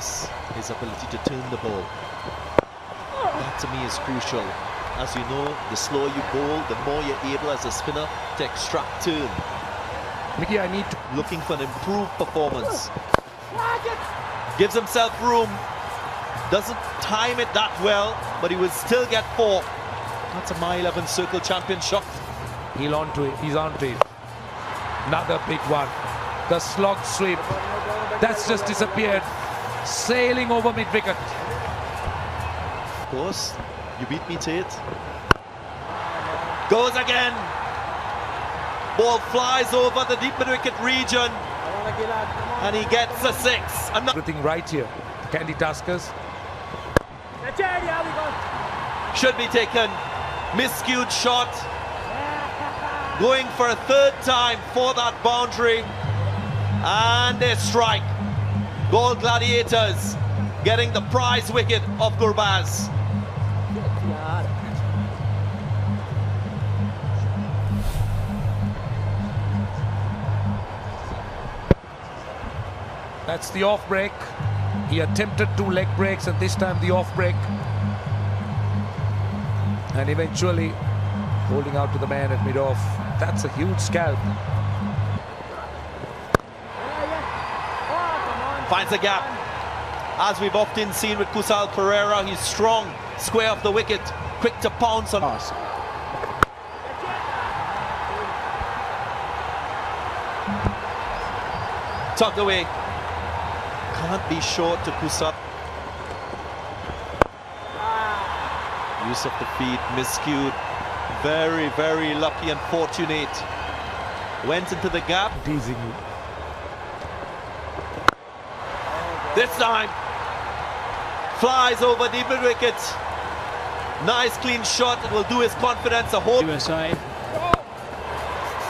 is his ability to turn the ball. That to me is crucial. As you know, the slower you bowl, the more you're able as a spinner to extract turn. Mickey, I need to... Looking for an improved performance. Gives himself room. Doesn't time it that well, but he will still get 4. That's a My 11 Circle champion shot. He's onto it. Another big one. The slog sweep. That's just disappeared. Sailing over mid-wicket. Of course, you beat me to it. Goes again. Ball flies over the deep mid-wicket region. And he gets a 6. Everything right here. Kandy Tuskers. Should be taken. Miscued shot. Going for a 3rd time for that boundary. And they strike. Goal Gladiators getting the prize wicket of Gurbaz. That's the off break. He attempted 2 leg breaks and this time the off break. And eventually holding out to the man at mid-off. That's a huge scalp. Finds a gap. As we've often seen with Kusal Pereira, he's strong, square off the wicket, quick to pounce on us. Tucked away. Can't be short to Kusal. Use of the feet, miscued. Very, very lucky and fortunate. Went into the gap. Teasing. This time, flies over deep mid-wicket. Nice clean shot. It will do his confidence a whole. USA.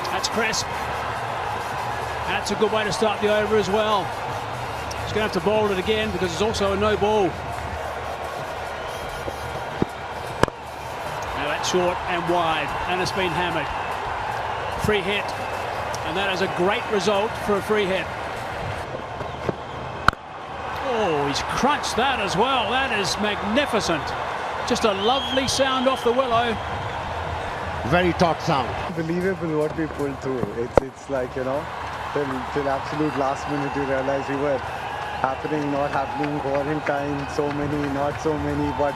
That's crisp. That's a good way to start the over as well. He's going to have to bowl it again because it's also a no ball. Now that's short and wide, and it's been hammered. Free hit, and that is a great result for a free hit. Oh, he's crunched that as well. That is magnificent. Just a lovely sound off the willow. Very taut sound. Unbelievable what we pulled through. It's like, you know, till absolute last minute you realize we were happening, not happening, quarantine, so many, not so many, but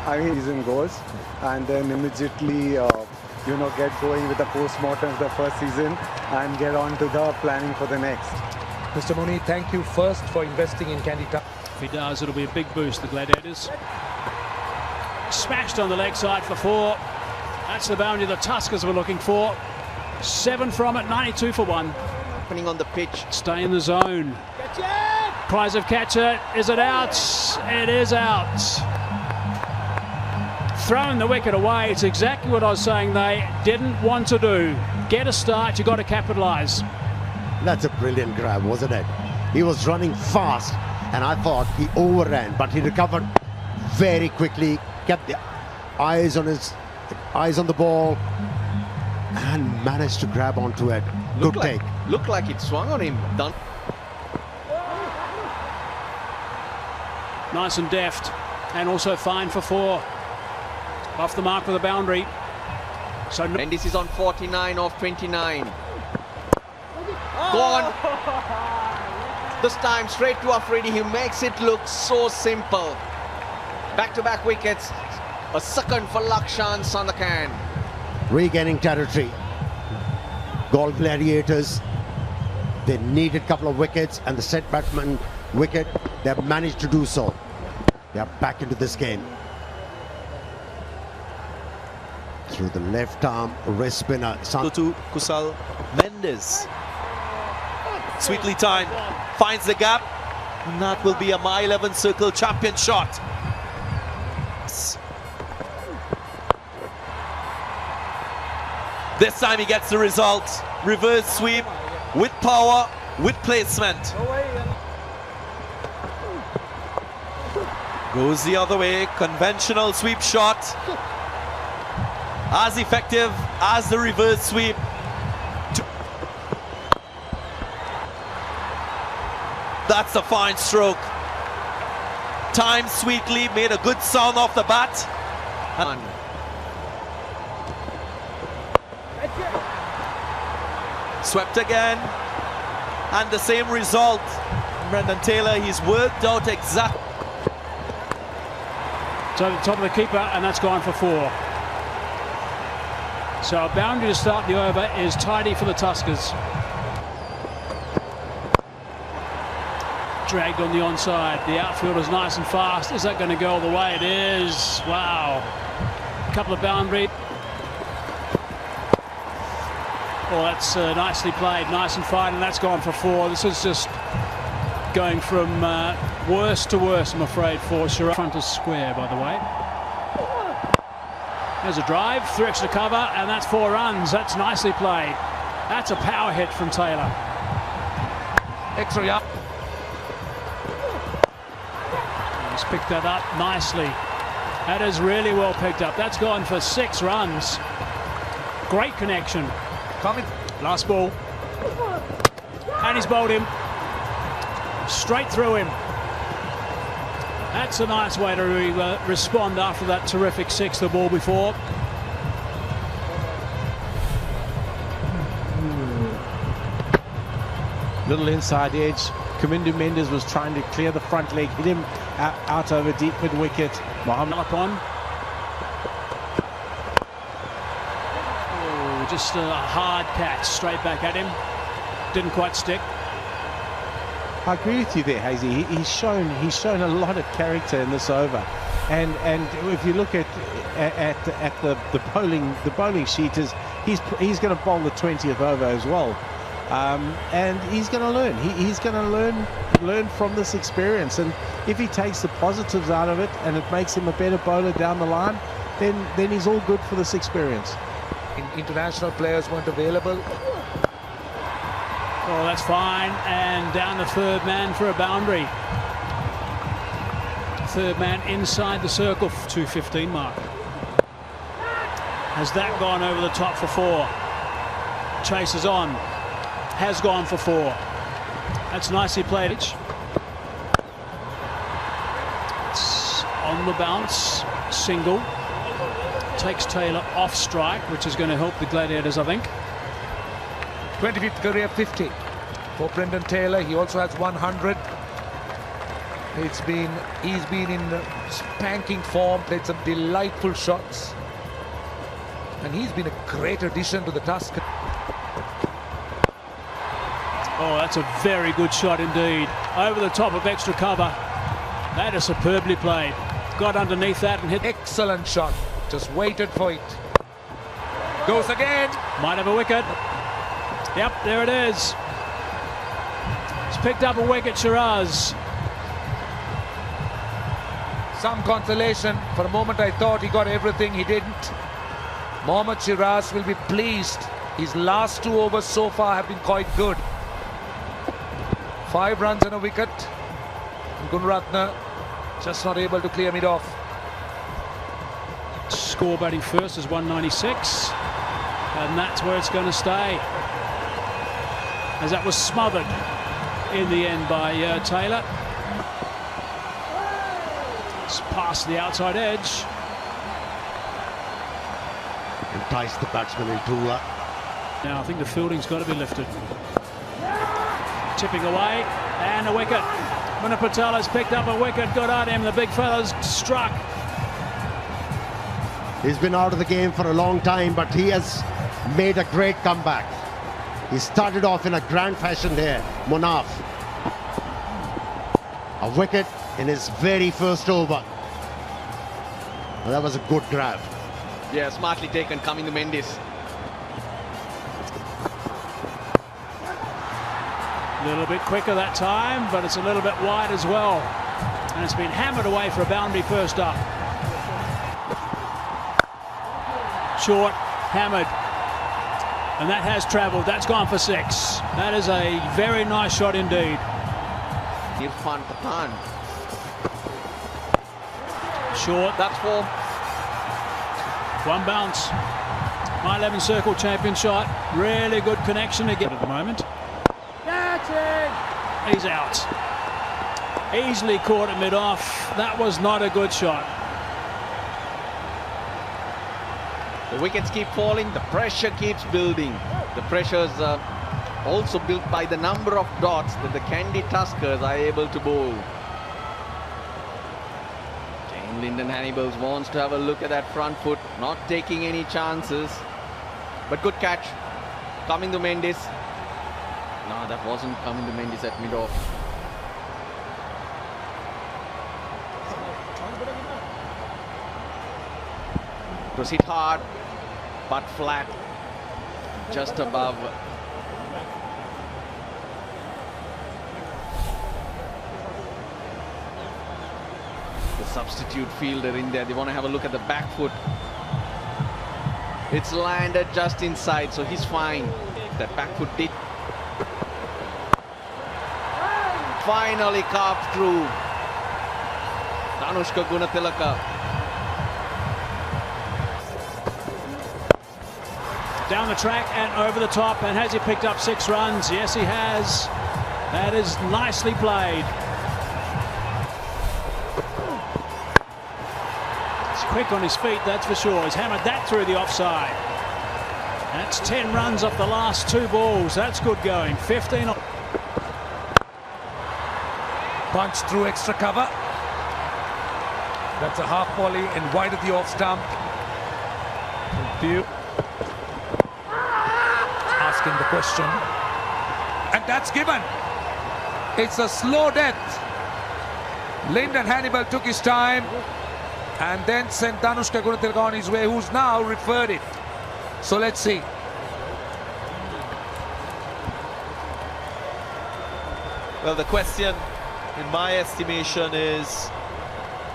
I mean, season goes, and then immediately, you know, get going with the post-mortem of the first season and get on to the planning for the next. Mr. Mooney, thank you first for investing in Kandy Tuskers. If he does, it'll be a big boost, the Gladiators. Smashed on the leg side for 4. That's the boundary the Tuskers were looking for. 7 from it, 92 for 1. Happening on the pitch. Stay in the zone. Prize of catch it. Is it out? It is out. Throwing the wicket away. It's exactly what I was saying they didn't want to do. Get a start, you've got to capitalise. That's a brilliant grab, wasn't it? He was running fast, and I thought he overran, but he recovered very quickly, kept the eyes on the ball, and managed to grab onto it. Good take. Looked like it swung on him. Done. Nice and deft, and also fine for 4. Off the mark with a boundary. So and this is on 49 of 29. Gone. This time straight to Afridi. He makes it look so simple. Back-to-back wickets. A second for Lakshan Sandakan. Regaining territory. Galle Gladiators. They needed a couple of wickets, and the set batsman wicket, they have managed to do so. They are back into this game. Through the left arm, wrist spinner. To Kusal Mendes. Sweetly timed. Finds the gap. And that will be a My 11 Circle champion shot. This time he gets the result. Reverse sweep with power, with placement. Goes the other way. Conventional sweep shot. As effective as the reverse sweep. That's a fine stroke. timed sweetly, made a good sound off the bat. Swept again, and the same result. Brendan Taylor, he's worked out exactly. So the top of the keeper, and that's gone for 4. So a boundary to start the over is tidy for the Tuskers. Dragged on the onside. The outfield is nice and fast. Is that going to go all the way? It is. Wow. A couple of boundary. Oh, that's nicely played, nice and fine, and that's gone for 4. This is just going from worse to worse, I'm afraid, for Shiraz. Front is square, by the way. There's a drive, 3 extra cover, and that's 4 runs. That's nicely played. That's a power hit from Taylor. Extra yard. He's picked that up nicely. That is really well picked up. That's gone for 6 runs. Great connection. Coming. Last ball. And he's bowled him. Straight through him. That's a nice way to respond after that terrific 6 the ball before. Little inside edge. Kamindu Mendes was trying to clear the front leg, hit him out over deep mid wicket. Mohammed Upon. Oh, just a hard catch straight back at him. Didn't quite stick. I agree with you there, Hazy. He's shown a lot of character in this over, and if you look at the bowling sheet, he's going to bowl the 20th over as well, and he's going to learn. He's going to learn from this experience, and if he takes the positives out of it and it makes him a better bowler down the line, then he's all good for this experience. International players weren't available. Oh, that's fine, and down the 3rd man for a boundary. 3rd man inside the circle, 2:15 mark. Has that gone over the top for 4? Chases on, has gone for 4. That's nicely played. It's on the bounce, single. Takes Taylor off strike, which is going to help the Gladiators, I think. 25th career 50 for Brendan Taylor. He also has 100. He's been in spanking form, played some delightful shots, and he's been a great addition to the Tuskers. Oh, that's a very good shot indeed. Over the top of extra cover. That is superbly played. Got underneath that and hit. Excellent shot. Just waited for it. Goes again. Might have a wicket. Yep, there it is. He's picked up a wicket, Shiraz. Some consolation. For a moment I thought he got everything. He didn't. Mohammad Shiraz will be pleased. His last 2 overs so far have been quite good. 5 runs and a wicket. Gunaratne just not able to clear mid off. Score batting first is 196. And that's where it's going to stay. As that was smothered in the end by Taylor. It's past the outside edge. Enticed the batsman into Now I think the fielding's got to be lifted. Tipping away, and a wicket. Munir Patel has picked up a wicket. Good on him. The big fella's struck. He's been out of the game for a long time, but he has made a great comeback. He started off in a grand fashion here, Munaf. A wicket in his very first over. Well, that was a good grab. Yeah, smartly taken, coming to Mendes. A little bit quicker that time, but it's a little bit wide as well. And it's been hammered away for a boundary first up. Short, hammered. And that has travelled. That's gone for 6. That is a very nice shot indeed. Irfan Pathan. Short. That's 4. 1 bounce. My 11 circle champion shot. Really good connection again at the moment. He's out. Easily caught at mid-off. That was not a good shot. The wickets keep falling, the pressure keeps building. The pressure is also built by the number of dots that the Kandy Tuskers are able to bowl. Jane Lyndon Hannibals wants to have a look at that front foot, not taking any chances. But good catch. Coming to Mendes. No, that wasn't coming to Mendes at mid-off. Proceed hard, but flat, just above. The substitute fielder in there, they want to have a look at the back foot. It's landed just inside, so he's fine. That back foot did finally carved through. Danushka Gunatilaka. Down the track and over the top, and has he picked up 6 runs? Yes, he has. That is nicely played. He's quick on his feet, that's for sure. He's hammered that through the offside. That's 10 runs off the last 2 balls. That's good going. 15. Punch through extra cover. That's a half volley and wide of the off stump. View. Asking the question, and that's given. It's a slow death. Lyndon Hannibal took his time and then sent Danushka Gunatilaka on his way, who's now referred it. So let's see. Well, the question, in my estimation, is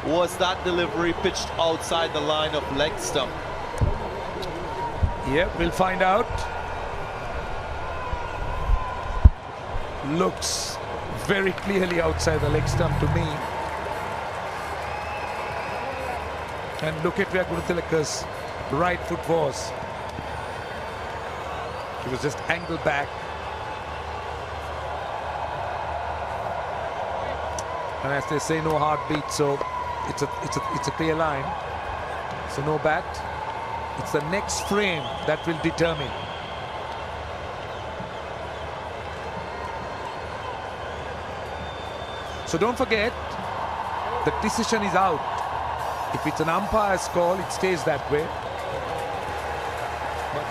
was that delivery pitched outside the line of leg stump? Yeah, we'll find out. Looks very clearly outside the leg stump to me. And look at where Gunatilaka's right foot was. He was just angled back. And as they say, no heartbeat, so it's a clear line. So no bat. It's the next frame that will determine. So don't forget, the decision is out. If it's an umpire's call, it stays that way. But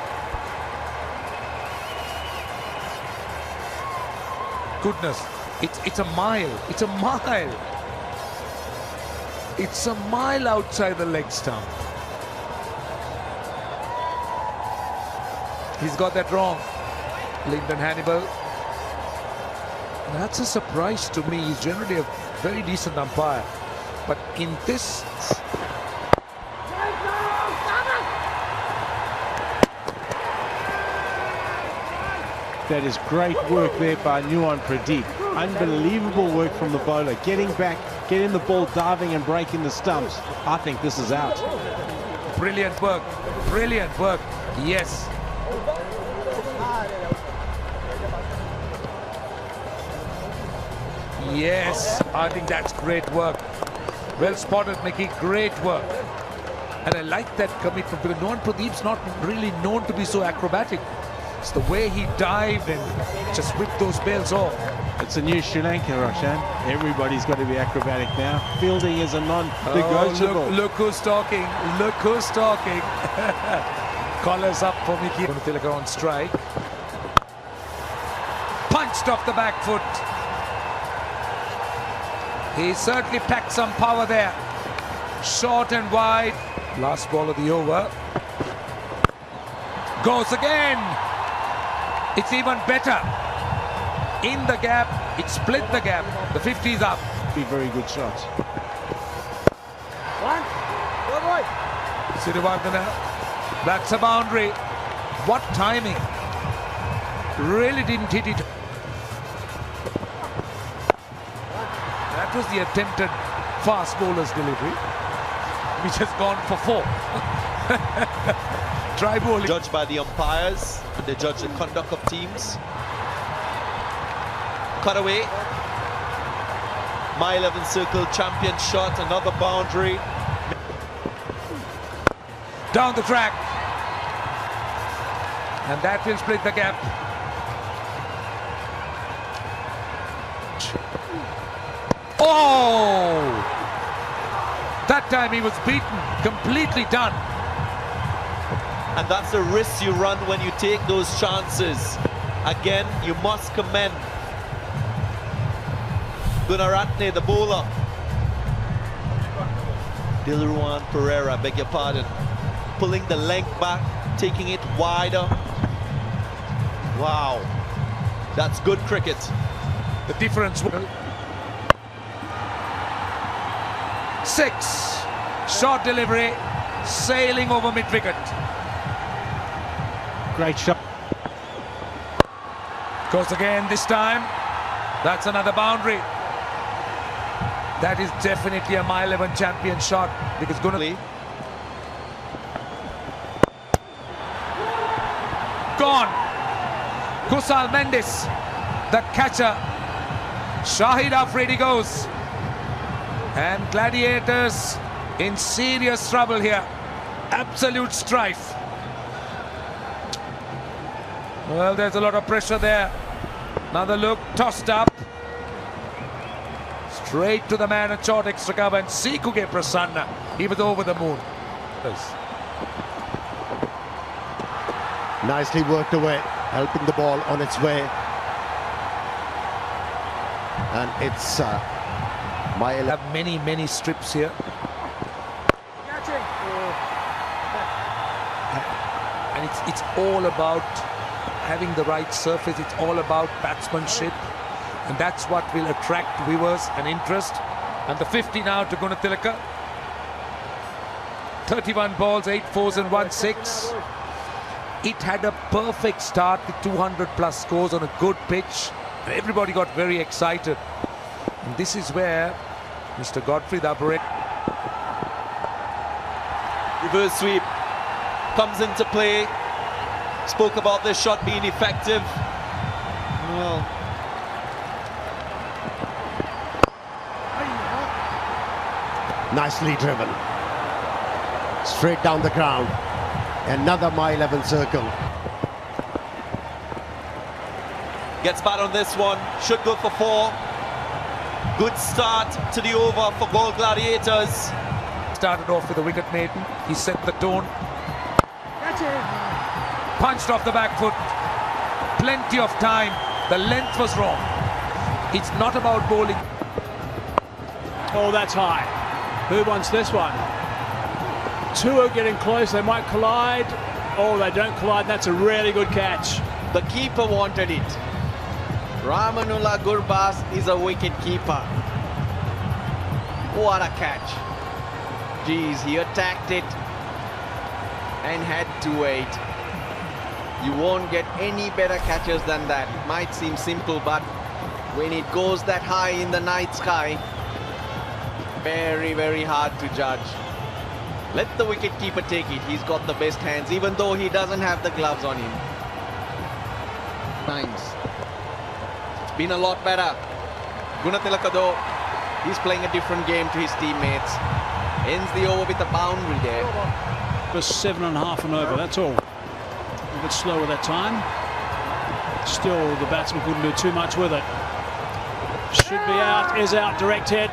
goodness, it's a mile. It's a mile. It's a mile outside the leg stump. He's got that wrong, Lyndon Hannibal. That's a surprise to me. He's generally a very decent umpire, but in this, that is great work there by Nuwan Pradeep. Unbelievable work from the bowler, getting back, getting the ball diving and breaking the stumps. I think this is out. brilliant work, brilliant work. Yes. Yes, I think that's great work. Well spotted, Mickey, great work. And I like that commitment because Nuwan Pradeep's not really known to be so acrobatic. It's the way he dived and just whipped those bails off. It's a new Sri Lanka, Roshan. Everybody's got to be acrobatic now. Fielding is a non-negotiable. Oh, look who's talking. Look who's talking. Collars up for Mickey. Gunatilaka on strike. Punched off the back foot. He certainly packed some power there. Short and wide. Last ball of the over. Goes again. It's even better. In the gap, it split the gap. The 50 is up. Be very good shots. Sirivardhana. That's a boundary. What timing. Really didn't hit it. That was the attempted fast bowler's delivery, which has gone for 4. Try bowling. Judged by the umpires, and they judge the conduct of teams. Cut away. My 11 circle champion shot, another boundary. Down the track. And that will split the gap. Oh! That time he was beaten, completely done. And that's the risk you run when you take those chances. Again, you must commend Gunaratne, the bowler. Dilruwan Pereira, beg your pardon. Pulling the length back, taking it wider. Wow, that's good cricket. The difference will... 6. Short delivery, sailing over mid-wicket. Great shot. Goes again this time. That's another boundary. That is definitely a My 11 champion shot because Gunnar... Gone. Kusal Mendes, the catcher. Shahid Afridi goes. And Gladiators in serious trouble here. Absolute strife. Well, there's a lot of pressure there. Another look, tossed up. Straight to the man at short extra cover, and Sikuge Prasanna. He was over the moon. Yes. Nicely worked away, helping the ball on its way. And it's My 11. Have many strips here. And it's all about having the right surface. It's all about batsmanship, and that's what will attract viewers and interest. And the 50 now to Gunatilaka. 31 balls, 8 fours and 1 6. It had a perfect start with 200 plus scores on a good pitch. Everybody got very excited. And this is where Mr. Godfrey Dabure. Reverse sweep comes into play. Spoke about this shot being effective. Well, Nicely driven. Straight down the ground. Another My 11 circle. gets bat on this one. Should go for 4. Good start to the over for Galle Gladiators. Started off with a wicket maiden. He set the tone. Punched off the back foot. Plenty of time. The length was wrong. It's not about bowling. Oh, that's high. Who wants this one? 2 are getting close. They might collide. Oh, they don't collide. That's a really good catch. The keeper wanted it. Ramanullah Gurbas is a wicket keeper. What a catch. Geez, he attacked it and had to wait. You won't get any better catches than that. It might seem simple, but when it goes that high in the night sky, very, very hard to judge. Let the wicketkeeper take it. He's got the best hands, even though he doesn't have the gloves on him. Times. It's been a lot better. Gunatilaka though, he's playing a different game to his teammates. Ends the over with a boundary there. Just 7.5 and over, that's all. A bit slower that time. Still, the batsman couldn't do too much with it. Should be out, is out, direct hit.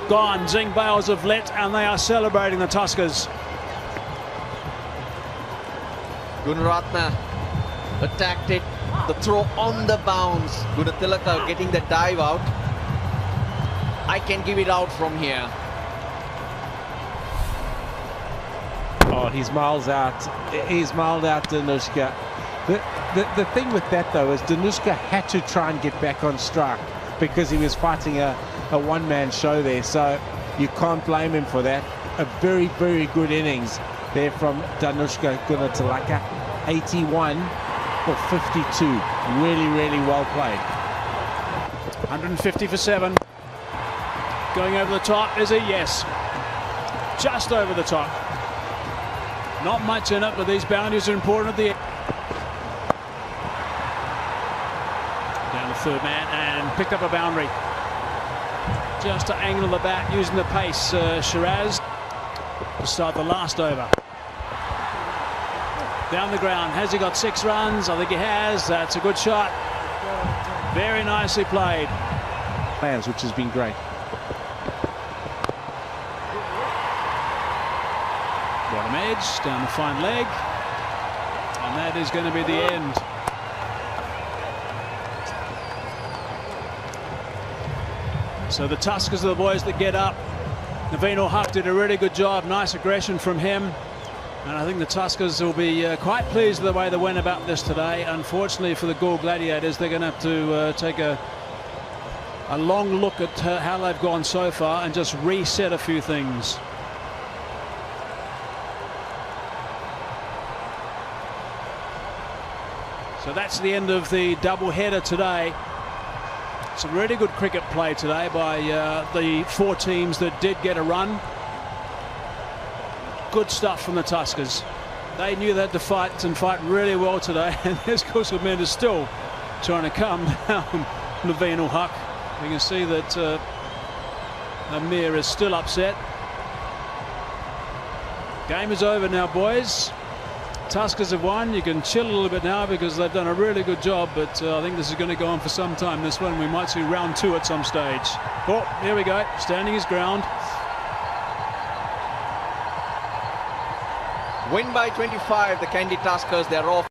Gone. Zing Bales have lit, and they are celebrating the Tuskers. Gunaratne attacked it. The throw on the bounce. Gunatilaka getting the dive out. I can give it out from here. Oh, he's miles out. He's miles out, Danushka. The thing with that, though, is Danushka had to try and get back on strike because he was fighting a one-man show there. So you can't blame him for that. A very, very good innings there from Danushka Gunatilaka. 81 for 52. Really, really well played. 150 for 7. Going over the top is a yes. Just over the top. Not much in it, but these boundaries are important at the end. Down the third man and picked up a boundary. Just to angle the bat using the pace, Shiraz, to start the last over. Down the ground, has he got 6 runs? I think he has. That's a good shot. Very nicely played. Plans, which has been great. Bottom edge, down the fine leg. And that is going to be the end. So the Tuskers are the boys that get up. Naveen Huck did a really good job. Nice aggression from him. And I think the Tuskers will be quite pleased with the way they went about this today. Unfortunately for the Galle Gladiators, they're going to have to take a long look at how they've gone so far and just reset a few things. So that's the end of the double header today. Some really good cricket play today by the 4 teams that did get a run. Good stuff from the Tuskers. They knew they had to fight and fight really well today. And there's Kuselman is still trying to calm down Naveen Huck. You can see that Amir is still upset. Game is over now, boys. Tuskers have won. You can chill a little bit now because they've done a really good job, but I think this is going to go on for some time. This one, we might see round 2 at some stage. Oh, here we go. Standing his ground. Win by 25, the Kandy Tuskers. They're off.